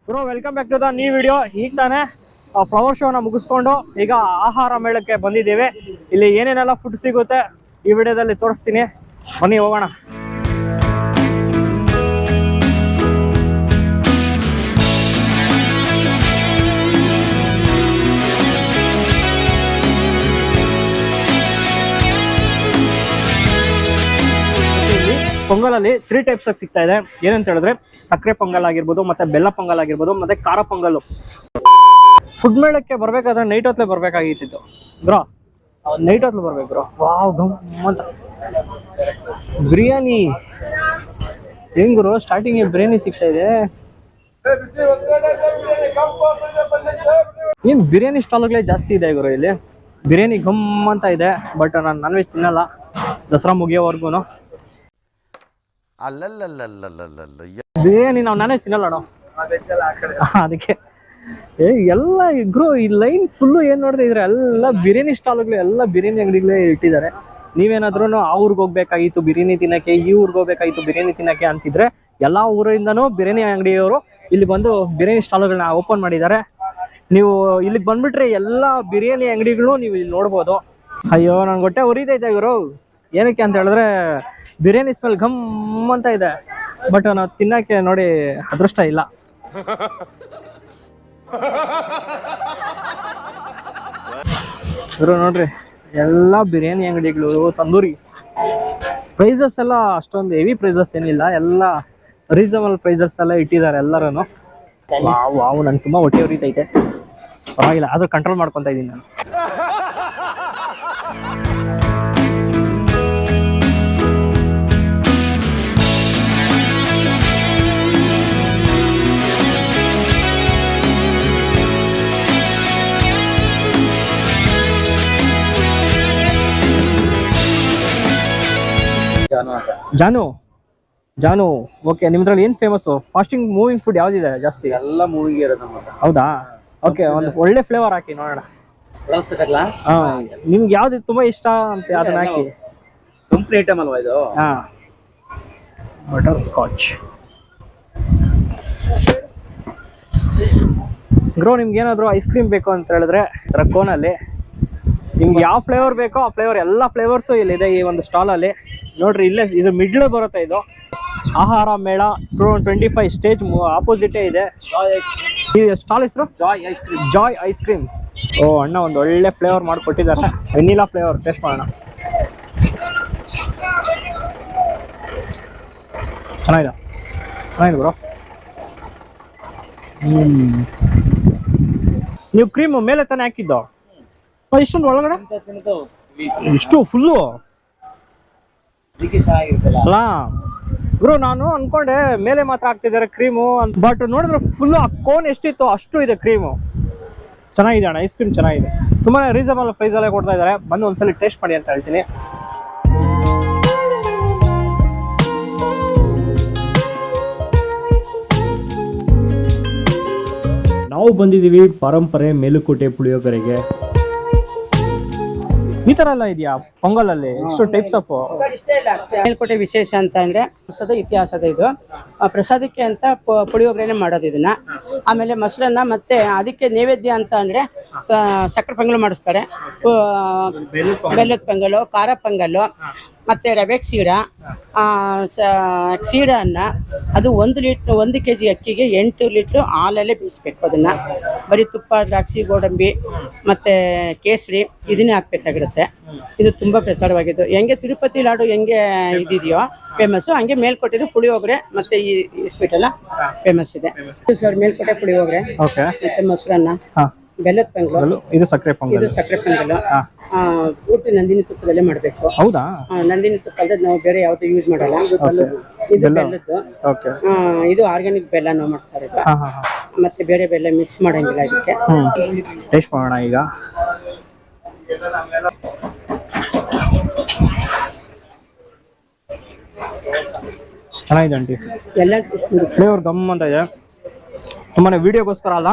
Bro welcome back to the new video. ಈಗ ತಾನೇ flower ಶೋನ ಮುಗಿಸ್ಕೊಂಡು ಈಗ ಆಹಾರ ಮೇಳಕ್ಕೆ ಬಂದಿದ್ದೇವೆ. ಇಲ್ಲಿ ಏನೇನೆಲ್ಲ ಫುಡ್ ಸಿಗುತ್ತೆ ಈ ವಿಡಿಯೋದಲ್ಲಿ ತೋರಿಸ್ತೀನಿ, ಬನ್ನಿ ಹೋಗೋಣ. ಪೊಂಗಲಲ್ಲಿ 3 ಟೈಪ್ಸ್ ಆಗಿ ಸಿಗ್ತಾ ಇದೆ. ಏನಂತ ಹೇಳಿದ್ರೆ ಸಕ್ಕರೆ ಪೊಂಗಲ್ ಆಗಿರ್ಬೋದು, ಮತ್ತೆ ಬೆಲ್ಲ ಪೊಂಗಲ್ ಆಗಿರ್ಬೋದು, ಮತ್ತೆ ಖಾರ ಪೊಂಗಲ್. ಫುಡ್ ಮೇಳಕ್ಕೆ ಬರ್ಬೇಕಾದ್ರೆ ನೈಟ್ ಹೊತ್ತಲೇ ಬರ್ಬೇಕಾಗಿತ್ತು ಬ್ರೋ, ನೈಟ್ ಹೊತ್ತಲು ಬರ್ಬೇಕು ಬ್ರೋ. ವಾವ್ ಗಮ್ಮಂತ ಬಿರಿಯಾನಿ ಹೆಂಗ್ ಬ್ರೋ, ಸ್ಟಾರ್ಟಿಂಗ್ ಬಿರಿಯಾನಿ ಸಿಗ್ತಾ ಇದೆ. ಏನ್ ಬಿರಿಯಾನಿ ಸ್ಟಾಲ್ಗಳೇ ಜಾಸ್ತಿ ಇದೆ ಗುರು ಇಲ್ಲಿ. ಬಿರಿಯಾನಿ ಗಮ್ಮಂತ ಇದೆ, ಬಟ್ ನಾನು ನಾನ್ ವೆಜ್ ತಿನ್ನಲ್ಲ ದಸರಾ ಮುಗಿಯೋವರೆಗೂ. ಬಿರಿಯಾನಿ ನಾವು ನಾನೇ ತಿನ್ನಲ್ಲ ನಾವು, ಅದಕ್ಕೆ ಎಲ್ಲ ಇಗ್ರು ಈ ಲೈನ್ ಫುಲ್ಲು ಏನ್ ನೋಡ್ತಾ ಇದ್ರೆ ಎಲ್ಲ ಬಿರಿಯಾನಿ ಸ್ಟಾಲ್ಗಳು, ಎಲ್ಲ ಬಿರಿಯಾನಿ ಅಂಗಡಿಗಳೇ ಇಟ್ಟಿದ್ದಾರೆ. ನೀವೇನಾದ್ರೂ ಆ ಊರಿಗೆ ಹೋಗ್ಬೇಕಾಗಿತ್ತು ಬಿರಿಯಾನಿ ತಿನ್ನಕ್ಕೆ, ಈ ಊರಿಗೆ ಹೋಗ್ಬೇಕಾಗಿತ್ತು ಬಿರಿಯಾನಿ ತಿನ್ನಕ್ಕೆ ಅಂತಿದ್ರೆ ಎಲ್ಲಾ ಊರಿಂದನೂ ಬಿರಿಯಾನಿ ಅಂಗಡಿಯವರು ಇಲ್ಲಿ ಬಂದು ಬಿರಿಯಾನಿ ಸ್ಟಾಲ್ಗಳನ್ನ ಓಪನ್ ಮಾಡಿದ್ದಾರೆ. ನೀವು ಇಲ್ಲಿಗೆ ಬಂದ್ಬಿಟ್ರೆ ಎಲ್ಲ ಬಿರಿಯಾನಿ ಅಂಗಡಿಗಳು ನೀವು ಇಲ್ಲಿ ನೋಡ್ಬೋದು. ಅಯ್ಯೋ ನನ್ ಹೊಟ್ಟೆ ಉರಿತೈತೆ ಇವರು, ಏನಕ್ಕೆ ಅಂತ ಹೇಳಿದ್ರೆ ಬಿರಿಯಾನಿ ಸ್ಮೆಲ್ ಘಮ್ ಅಂತ ಇದೆ, ಬಟ್ ನಾವು ತಿನ್ನಕ್ಕೆ ನೋಡಿ ಅದೃಷ್ಟ ಇಲ್ಲ. ನೋಡ್ರಿ ಎಲ್ಲ ಬಿರಿಯಾನಿ ಅಂಗಡಿಗಳು, ತಂದೂರಿ. ಪ್ರೈಸಸ್ ಎಲ್ಲ ಅಷ್ಟೊಂದು ಹೆವಿ ಪ್ರೈಸಸ್ ಏನಿಲ್ಲ, ಎಲ್ಲ ರೀಸನಬಲ್ ಪ್ರೈಸಸ್ ಎಲ್ಲ ಇಟ್ಟಿದ್ದಾರೆ ಎಲ್ಲರೂ. ವಾವ್ ನನ್ಗೆ ತುಂಬಾ ಹೊಟ್ಟೆ ಉರಿತೈತೆ, ಪರವಾಗಿಲ್ಲ ಆದ್ರೂ ಕಂಟ್ರೋಲ್ ಮಾಡ್ಕೊತಾ ಇದ್ದೀನಿ ನಾನು. ಜಾನು ಜಾನು ಓಕೆ. ನಿಮ್ದ್ರಲ್ಲಿ ಏನ್ ಫೇಮಸ್ ಫಾಸ್ಟಿಂಗ್ ಮೂವಿಂಗ್ ಫುಡ್ ಯಾವ್ದಿದೆ ಜಾಸ್ತಿ? ಎಲ್ಲ ಮೂವಿಂಗ್ ಇರೋದು. ಹೌದಾ, ಓಕೆ. ಒಂದು ಒಳ್ಳೆ ಫ್ಲೇವರ್ ಹಾಕಿ ನೋಡೋಣ. ನಿಮ್ಗೆ ಯಾವ್ದು ತುಂಬಾ ಇಷ್ಟ ಅಂತ ಅದನ್ನ ಹಾಕಿ. ಕಂಪ್ನಿ ಐಟಮ್ ಅಲ್ವಾ ಇದು? ಹಾ, ಬಟರ್ ಸ್ಕಾಚ್. ಗ್ರೋ ನಿಮ್ಗೆ ಏನಾದ್ರು ಐಸ್ ಕ್ರೀಮ್ ಬೇಕು ಅಂತ ಹೇಳಿದ್ರೆ ಕೋನಲ್ಲಿ ನಿಮ್ಗೆ ಯಾವ ಫ್ಲೇವರ್ ಬೇಕೋ ಆ ಫ್ಲೇವರ್, ಎಲ್ಲ ಫ್ಲೇವರ್ಸು ಇಲ್ಲಿದೆ ಈ ಒಂದು ಸ್ಟಾಲ್ ಅಲ್ಲಿ. ನೋಡ್ರಿ ಇಲ್ಲೇ ಇದು ಮಿಡ್ಲ್ ಬರುತ್ತೆ. ಇದು ಆಹಾರ ಮೇಳ 2025 ಸ್ಟೇಜ್ ಆಪೋಸಿಟೇ ಇದೆ ಈ ಸ್ಟಾಲ್ ಹೆಸರು. Joy ice cream. Joy ice cream. ಓ ಅಣ್ಣ ಒಂದು ಒಳ್ಳೆ ಫ್ಲೇವರ್ ಮಾಡಿಕೊಟ್ಟಿದ್ದಾರೆ, ವೆನಿಲಾ ಫ್ಲೇವರ್. ಟೇಸ್ಟ್ ಮಾಡೋಣ. ಚೆನ್ನಾಗಿದೆ ಬ್ರೋ. ನೀವು ಕ್ರೀಮ್ ಮೇಲೆ ತಾನೇ ಹಾಕಿದ್ದು? ಇಷ್ಟೊಂದು ಒಳಗಡೆ ಇಷ್ಟು ಫುಲ್ಲು ಅಲ್ಲ ಬ್ರೋ. ನಾನು ಅನ್ಕೊಂಡೆ ಮೇಲೆ ಮಾತ್ರ ಹಾಕ್ತಿದ್ದಾರೆ ಕ್ರೀಮು, ಬಟ್ ನೋಡಿದ್ರೆ ಫುಲ್ಲು ಆ ಕೋನ್ ಎಷ್ಟಿತ್ತು ಅಷ್ಟು ಇದೆ ಕ್ರೀಮು. ಚೆನ್ನಾಗಿದೆ ಅಣ್ಣ, ಐಸ್ ಕ್ರೀಮ್ ಚೆನ್ನಾಗಿದೆ, ತುಂಬಾ ರೀಸನಬಲ್ ಪ್ರೈಸ್ ಅಲ್ಲೇ ಕೊಡ್ತಾ ಇದ್ದಾರೆ. ಬಂದು ಒಂದ್ಸಲಿ ಟೇಸ್ಟ್ ಮಾಡಿ ಅಂತ ಹೇಳ್ತೀನಿ. ನಾವು ಬಂದಿದ್ದೀವಿ ಪರಂಪರೆ ಮೇಲುಕೋಟೆ ಪುಳಿಯೋಗರೆಗೆ. ಈ ತರ ಎಲ್ಲ ಇದೆಯಾ ಪೊಂಗಲ್ ಅಲ್ಲಿ? ಎಷ್ಟು ಟೈಪ್ಸ್ ಆಫ್ ಮೇಲ್ಕೋಟೆ ವಿಶೇಷ ಅಂತ ಅಂದ್ರೆ ಇತಿಹಾಸದ ಇದು ಪ್ರಸಾದಕ್ಕೆ ಅಂತ ಪುಳಿಯೋಗರೆನೆ ಮಾಡೋದು ಇದನ್ನ. ಆಮೇಲೆ ಮೊಸರನ್ನ, ಮತ್ತೆ ಅದಕ್ಕೆ ನೈವೇದ್ಯ ಅಂತ ಅಂದ್ರೆ ಸಕ್ಕರೆ ಪೊಂಗಲ್ ಮಾಡಿಸ್ತಾರೆ, ಬೆಲ್ಲದ ಪೊಂಗಲು, ಖಾರ ಪೊಂಗಲು, ಮತ್ತೆ ರವೆ ಕ್ಷೀರ, ಕ್ಷೀರ ಅನ್ನ. ಅದು 1 kg ಅಕ್ಕಿಗೆ 8 ಲೀಟ್ರ್ ಹಾಲಲ್ಲೇ ಬೇಯಿಸ್ಬೇಕು. ಅದನ್ನ ಬರೀ ತುಪ್ಪ, ದ್ರಾಕ್ಷಿ, ಗೋಡಂಬಿ ಮತ್ತೆ ಕೇಸರಿ ಇದನ್ನೇ ಹಾಕ್ಬೇಕಾಗಿರುತ್ತೆ. ಇದು ತುಂಬಾ ಪ್ರಚಾರವಾಗಿದ್ದು. ಹೆಂಗೆ ತಿರುಪತಿ ಲಾಡು ಹೆಂಗೆ ಇದಿದೆಯೋ ಫೇಮಸ್, ಹಂಗೆ ಮೇಲ್ಕೋಟೆ ಪುಳಿಯೋಗರೆ ಮತ್ತೆ ಈ ಸ್ವೀಟ್ ಎಲ್ಲ ಫೇಮಸ್ ಇದೆ ಸರ್. ಮೇಲ್ಕೋಟೆ ಪುಳಿಯೋಗರೆ ಮತ್ತೆ ಮೊಸರನ್ನ, ಬೆಲ್ಲದ ಪೊಂಗಲು, ಇದು ಸಕ್ಕರೆ ಪೊಂಗಲ್. ಇದು ಸಕ್ಕರೆ ಪೊಂಗಲು ಪೂರ್ತಿ ನಂದಿನಿ ತುಪ್ಪದಲ್ಲೇ ಮಾಡ್ಬೇಕು. ಹೌದಾ? ನಂದಿನಿ ತುಪ್ಪ ಅಲ್ಲದೆ ನಾವು ಬೇರೆ ಯಾವ್ದು ಯೂಸ್ ಮಾಡಲ್ಲ. ಇದು ಬೆಲ್ಲದ್ದು, ಇದು ಆರ್ಗ್ಯಾನಿಕ್ ಬೆಲ್ಲ ನಾವು ಮಾಡ್ತಾರೆ. ಮತ್ತೆ ಬೇರೆ ಬೆಲ್ಲ ಮಿಕ್ಸ್ ಮಾಡಂಗಿಲ್ಲ ಇದಕ್ಕೆ. ಟೇಸ್ಟ್ ಮಾಡೋಣ ಈಗ. ಚೆನ್ನಾಗಿದೆ ಆಂಟಿ, ಎಲ್ಲ ಫ್ಲೇವರ್ ಗಮ್ ಅಂತ ಇದೆ. ತುಂಬಾನೇ ವಿಡಿಯೋಗೋಸ್ಕರ ಅಲ್ಲ,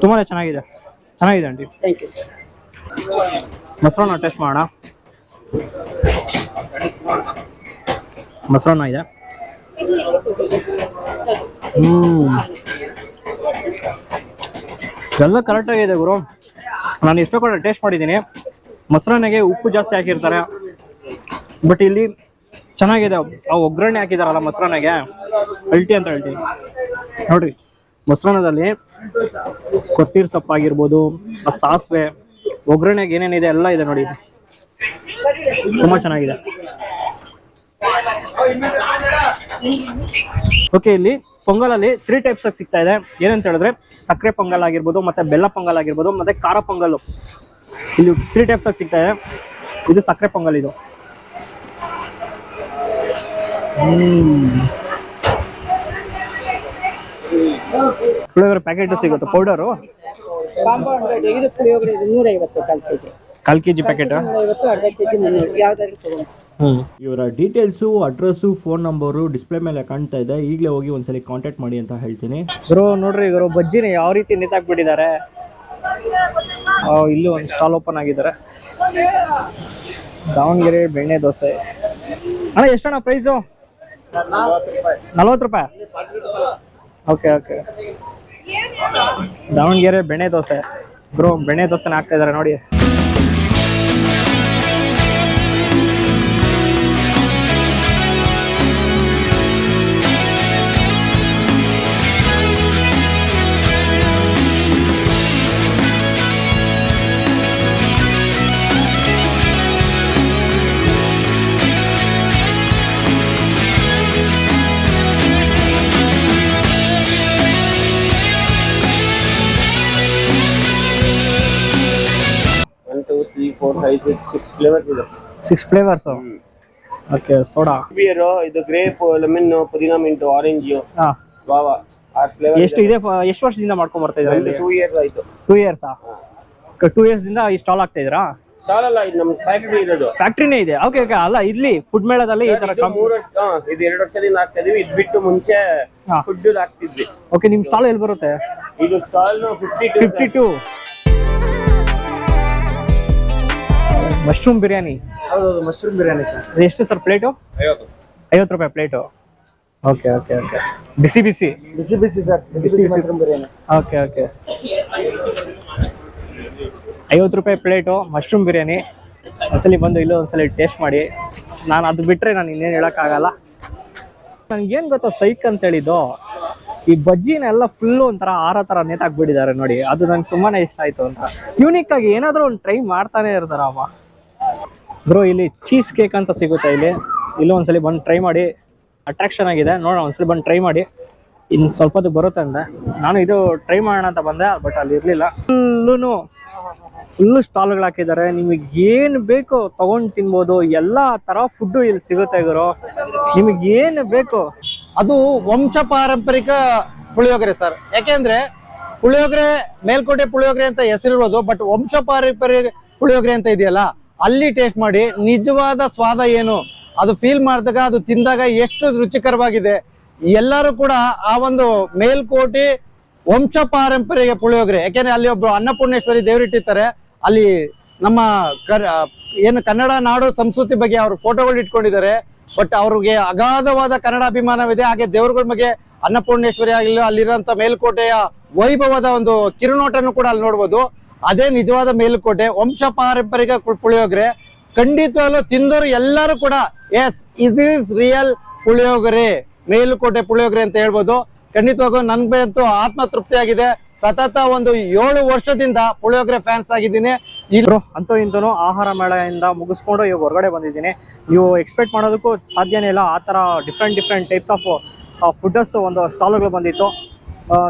ತುಂಬಾನೇ ಚೆನ್ನಾಗಿದೆ ಆಂಟಿ. Thank you sir. ಮೊಸರನ್ನ ಟೇಸ್ಟ್ ಮಾಡೋಣ. ಮೊಸರನ್ನ ಇದೆ. ಎಲ್ಲ ಕರೆಕ್ಟಾಗಿದೆ ಗುರು. ನಾನು ಎಷ್ಟೋ ಕಡೆ ಟೇಸ್ಟ್ ಮಾಡಿದ್ದೀನಿ, ಮೊಸರನ್ನೆಗೆ ಉಪ್ಪು ಜಾಸ್ತಿ ಹಾಕಿರ್ತಾರೆ, ಬಟ್ ಇಲ್ಲಿ ಚೆನ್ನಾಗಿದೆ. ಆ ಒಗ್ಗರಣೆ ಹಾಕಿದಾರಲ್ಲ ಮೊಸರನ್ನೆಗೆ, ಅಲ್ಟಿ ಅಂತ ಹೇಳ್ತೀನಿ ನೋಡ್ರಿ. ಮೊಸರನ್ನದಲ್ಲಿ ಕೊತ್ತಿರಿ ಸೊಪ್ಪಾಗಿರ್ಬೋದು, ಆ ಸಾಸಿವೆ, ಒಗ್ಗರಣೆಗೆ ಏನೇನಿದೆ ಎಲ್ಲ ಇದೆ ನೋಡಿ, ತುಂಬಾ ಚೆನ್ನಾಗಿದೆ. ಓಕೆ, ಇಲ್ಲಿ ಪೊಂಗಲಲ್ಲಿ 3 ಟೈಪ್ಸ್ ಆಗಿ ಸಿಗ್ತಾ ಇದೆ. ಏನಂತ ಹೇಳಿದ್ರೆ ಸಕ್ಕರೆ ಪೊಂಗಲ್ ಆಗಿರ್ಬೋದು, ಮತ್ತೆ ಬೆಲ್ಲ ಪೊಂಗಲ್ ಆಗಿರ್ಬೋದು, ಮತ್ತೆ ಖಾರ ಪೊಂಗಲ್. ಇಲ್ಲಿ 3 ಟೈಪ್ಸ್ ಆಗಿ ಸಿಗ್ತಾ ಇದೆ. ಇದು ಸಕ್ಕರೆ ಪೊಂಗಲ್. ಇದು ಪುಳಿಯೋಗರೆ ಪ್ಯಾಕೆಟ್ ಸಿಗುತ್ತೆ, ಪೌಡರು. ಕಾಂಬೋ 100, ಇದು ಪುಳಿಯೋಗರೆ 150 ಕಾಲ್ ಕೆಜಿ ಪ್ಯಾಕೆಟ್, 150 ಅರ್ಧ ಕೆಜಿ 300, ಯಾವ್ದಾದ್ರು ತಗೊಂಡು. ಇವರ details, address, phone number display ಮೇಲೆ ಕಾಣ್ತಾ ಇದೆ. ಈಗಲೇ ಹೋಗಿ ಒಂದ್ಸಲಿ ಕಾಂಟ್ಯಾಕ್ಟ್ ಮಾಡಿ ಅಂತ ಹೇಳ್ತೀನಿ. ಗುರು ನೋಡ್ರಿ, ಗುರು ಬಜ್ಜಿನ ಯಾವ ರೀತಿ ನೇತಾಕ್ಬಿಟ್ಟಿದ್ದಾರೆ. ಇಲ್ಲಿ ಒಂದು ಸ್ಟಾಲ್ ಓಪನ್ ಆಗಿದ್ದಾರೆ. ದಾವಣಗೆರೆ ಬೆಣ್ಣೆ ದೋಸೆ. ಅಣ್ಣ ಎಷ್ಟಣ್ಣ ಪ್ರೈಸು? 40 ರೂಪಾಯಿ. Okay okay. ದಾವಣಗೆರೆ ಬೆಣ್ಣೆ ದೋಸೆ. ಗುರು ಬೆಣ್ಣೆ ದೋಸೆನ ಹಾಕ್ತಾ ಇದಾರೆ ನೋಡಿ. Six flavours. Okay, soda, beer, ಇದು ಗ್ರೇಪ್, ಲೆಮನ್, ಪುದೀನಾ, ಮಿಂಟು, ಆರೆಂಜ್, ಗಾವಾ, 6 ಫ್ಲೇವರ್. ಎಷ್ಟು ಇದೆ? ಎಷ್ಟು ವರ್ಷದಿಂದ ಮಾಡ್ಕೊಂಡ್ ಬರ್ತಾ ಇದ್ದಾರೆ? 2 ಇಯರ್ಸ್ ಆಯ್ತು. 2 ಇಯರ್ಸ್. 2 ಇಯರ್ಸ್ ದಿಂದ ಈ ಸ್ಟಾಲ್ ಆಗ್ತಾ ಇದ್ರಾ? ಸ್ಟಾಲ್ ಅಲ್ಲ, ಇದು ನಮ್ಮ ಫ್ಯಾಕ್ಟರಿ ಇರೋದು. ಫ್ಯಾಕ್ಟರಿನೇ ಇದೆ. Okay okay. ಅಲ್ಲ, ಇಲ್ಲಿ ಫುಡ್ ಮೇಳದಲ್ಲಿ ಈ ತರ ಇದು 2 ವರ್ಷದಿಂದ ಆಗ್ತಾ ಇದೀವಿ. ಇದು ಬಿಟ್ಟು ಮುಂಚೆ ಫುಡ್ ಹಾಕ್ತಿದ್ವಿ. ಓಕೆ, ನಿಮ್ ಸ್ಟಾಲ್ ಎಲ್ಲಿ ಬರುತ್ತೆ? ಇದು ಸ್ಟಾಲ್ 52 ಮಶ್ರೂಮ್ ಬಿರಿಯಾನಿ. ಹೌದು, ಮಶ್ರೂಮ್ ಬಿರಿಯಾನಿ ಸರ್. ಎಷ್ಟು ಸರ್ ಪ್ಲೇಟು? 50 ರೂಪಾಯಿ ಪ್ಲೇಟು. Okay okay okay. ಬಿಸಿ ಬಿಸಿ ಸರ್, ಬಿಸಿ ಮಶ್ರೂಮ್ ಬಿರಿಯಾನಿ. Okay okay. 50 ರೂಪಾಯಿ ಪ್ಲೇಟು ಮಶ್ರೂಮ್ ಬಿರಿಯಾನಿ. ಒಂದ್ಸಲಿ ಬಂದು ಇಲ್ಲೂ ಒಂದ್ಸಲಿ ಟೇಸ್ಟ್ ಮಾಡಿ. ನಾನು ಅದು ಬಿಟ್ಟರೆ ನಾನು ಇನ್ನೇನು ಹೇಳೋಕ್ಕಾಗಲ್ಲ. ನನಗೇನು ಗೊತ್ತಾ ಸೈಕ್ ಅಂತ ಹೇಳಿದ್ದು, ಈ ಬಜ್ಜಿನೆಲ್ಲ ಫುಲ್ಲು ಒಂಥರ ಆರ ಥರ ನೇತಾಕ್ಬಿಟ್ಟಿದ್ದಾರೆ ನೋಡಿ. ಅದು ನಂಗೆ ತುಂಬಾ ಇಷ್ಟ ಆಯಿತು. ಅಂತ ಯೂನಿಕ್ ಆಗಿ ಏನಾದರೂ ಒಂದು ಟ್ರೈ ಮಾಡ್ತಾನೆ ಇರ್ತಾರಮ್ಮ. ಬ್ರೋ ಇಲ್ಲಿ ಚೀಸ್ ಕೇಕ್ ಅಂತ ಸಿಗುತ್ತೆ. ಇಲ್ಲೂ ಒಂದ್ಸಲಿ ಬಂದು ಟ್ರೈ ಮಾಡಿ. ಅಟ್ರಾಕ್ಷನ್ ಆಗಿದೆ, ನೋಡೋಣ ಒಂದ್ಸಲಿ ಬಂದು ಟ್ರೈ ಮಾಡಿ. ಇನ್ನು ಸ್ವಲ್ಪ ಹೊತ್ತು ಬರುತ್ತೆ ಅಂದೆ. ನಾನು ಇದು ಟ್ರೈ ಮಾಡೋಣ ಅಂತ ಬಂದೆ, ಬಟ್ ಅಲ್ಲಿ ಇರಲಿಲ್ಲ. ಫುಲ್ಲು ಸ್ಟಾಲ್ಗಳು ಹಾಕಿದ್ದಾರೆ. ನಿಮಗೆ ಏನು ಬೇಕು ತಗೊಂಡು ತಿನ್ಬೋದು. ಎಲ್ಲ ಥರ ಫುಡ್ಡು ಇಲ್ಲಿ ಸಿಗುತ್ತೆ ಗುರು. ನಿಮಗೆ ಏನು ಬೇಕು. ಅದು ವಂಶ ಪಾರಂಪರಿಕ ಪುಳಿಯೋಗರೆ ಸರ್. ಯಾಕೆಂದ್ರೆ ಪುಳಿಯೋಗರೆ ಮೇಲ್ಕೋಟೆ ಪುಳಿಯೋಗರೆ ಅಂತ ಹೆಸರಿರೋದು, ಬಟ್ ವಂಶ ಪಾರಂಪರಿಕ ಪುಳಿಯೋಗರೆ ಅಂತ ಇದೆಯಲ್ಲ, ಅಲ್ಲಿ ಟೇಸ್ಟ್ ಮಾಡಿ ನಿಜವಾದ ಸ್ವಾದ ಏನು ಅದು ಫೀಲ್ ಮಾಡಿದಾಗ, ಅದು ತಿಂದಾಗ ಎಷ್ಟು ರುಚಿಕರವಾಗಿದೆ. ಎಲ್ಲರೂ ಕೂಡ ಆ ಒಂದು ಮೇಲ್ಕೋಟೆ ವಂಶ ಪಾರಂಪರಿಕ ಪುಳಿಯೋಗರೆ, ಯಾಕೆಂದ್ರೆ ಅಲ್ಲಿ ಒಬ್ರು ಅನ್ನಪೂರ್ಣೇಶ್ವರಿ ದೇವರಿಟ್ಟಿರ್ತಾರೆ. ಅಲ್ಲಿ ನಮ್ಮ ಏನು ಕನ್ನಡ ನಾಡು ಸಂಸ್ಕೃತಿ ಬಗ್ಗೆ ಅವರು ಫೋಟೋಗಳು ಇಟ್ಕೊಂಡಿದ್ದಾರೆ. ಬಟ್ ಅವ್ರಿಗೆ ಅಗಾಧವಾದ ಕನ್ನಡ ಅಭಿಮಾನವಿದೆ. ಹಾಗೆ ದೇವರುಗಳ ಬಗ್ಗೆ ಅನ್ನಪೂರ್ಣೇಶ್ವರಿ ಆಗಿಲ್ಲ, ಅಲ್ಲಿರೋಂಥ ಮೇಲ್ಕೋಟೆಯ ವೈಭವದ ಒಂದು ಕಿರುನೋಟನ್ನು ಕೂಡ ಅಲ್ಲಿ ನೋಡ್ಬೋದು. ಅದೇ ನಿಜವಾದ ಮೇಲುಕೋಟೆ ವಂಶ ಪಾರಂಪರಿಕ ಪುಳಿಯೋಗರೆ. ಖಂಡಿತವಾಗ್ಲೂ ತಿಂದವರು ಎಲ್ಲರೂ ಕೂಡ yes it is real puliyogare, Melukote puliyogare ಅಂತ ಹೇಳ್ಬೋದು. ಖಂಡಿತವಾಗೂ ನನ್ಗೆ ಅಂತೂ ಆತ್ಮ ತೃಪ್ತಿ ಆಗಿದೆ. ಸತತ ಒಂದು 7 ವರ್ಷದಿಂದ ಪುಳಿಯೋಗರೆ ಫ್ಯಾನ್ಸ್ ಆಗಿದ್ದೀನಿ. ಅಂತೂ ಇಂತೂ ಆಹಾರ ಮೇಳದಿಂದ ಮುಗಿಸ್ಕೊಂಡು ಇವಾಗ ಹೊರಗಡೆ ಬಂದಿದ್ದೀನಿ. ನೀವು ಎಕ್ಸ್ಪೆಕ್ಟ್ ಮಾಡೋದಕ್ಕೂ ಸಾಧ್ಯನೇ ಇಲ್ಲ. ಆ ಥರ ಡಿಫ್ರೆಂಟ್ ಟೈಪ್ಸ್ ಆಫ್ ಫುಡ್ಡಸ್ ಒಂದು ಸ್ಟಾಲ್ಗಳು ಬಂದಿತ್ತು.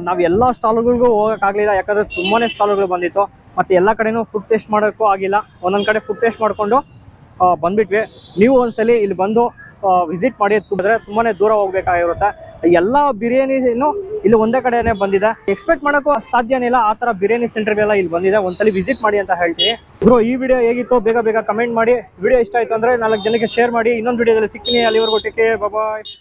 ನಾವು ಎಲ್ಲ ಸ್ಟಾಲ್ಗಳಿಗೂ ಹೋಗೋಕ್ಕಾಗಲಿಲ್ಲ, ಯಾಕಂದರೆ ತುಂಬಾ ಸ್ಟಾಲ್ಗಳು ಬಂದಿತ್ತು. ಮತ್ತು ಎಲ್ಲ ಕಡೆನೂ ಫುಡ್ ಟೇಸ್ಟ್ ಮಾಡೋಕ್ಕೂ ಆಗಿಲ್ಲ. ಒಂದೊಂದು ಕಡೆ ಫುಡ್ ಟೇಸ್ಟ್ ಮಾಡಿಕೊಂಡು ಬಂದ್ಬಿಟ್ವಿ. ನೀವು ಒಂದ್ಸಲಿ ಇಲ್ಲಿ ಬಂದು ವಿಸಿಟ್ ಮಾಡಿ ಕುಡಿದ್ರೆ ತುಂಬಾ ದೂರ ಹೋಗ್ಬೇಕಾಗಿರುತ್ತೆ. ಎಲ್ಲ ಬಿರಿಯಾನಿನೂ ಇಲ್ಲಿ ಒಂದೇ ಕಡೆನೇ ಬಂದಿದೆ. ಎಕ್ಸ್ಪೆಕ್ಟ್ ಮಾಡೋಕ್ಕೂ ಸಾಧ್ಯನೇ ಇಲ್ಲ. ಆ ಥರ ಬಿರಿಯಾನಿ ಸೆಂಟರ್ಗೆಲ್ಲ ಇಲ್ಲಿ ಬಂದಿದೆ. ಒಂದ್ಸಲಿ ವಿಸಿಟ್ ಮಾಡಿ ಅಂತ ಹೇಳ್ತೀನಿ. ಬ್ರೋ ಈ ವಿಡಿಯೋ ಹೇಗಿತ್ತು ಬೇಗ ಕಮೆಂಟ್ ಮಾಡಿ. ವಿಡಿಯೋ ಇಷ್ಟ ಆಯಿತು ಅಂದರೆ 4 ಜನಕ್ಕೆ ಶೇರ್ ಮಾಡಿ. ಇನ್ನೊಂದು ವಿಡಿಯೋದಲ್ಲಿ ಸಿಗ್ತೀನಿ. ಅಲ್ಲಿವರೆಗೂ ಟೇಕ್ ಕೇರ್, ಬಾಯ್.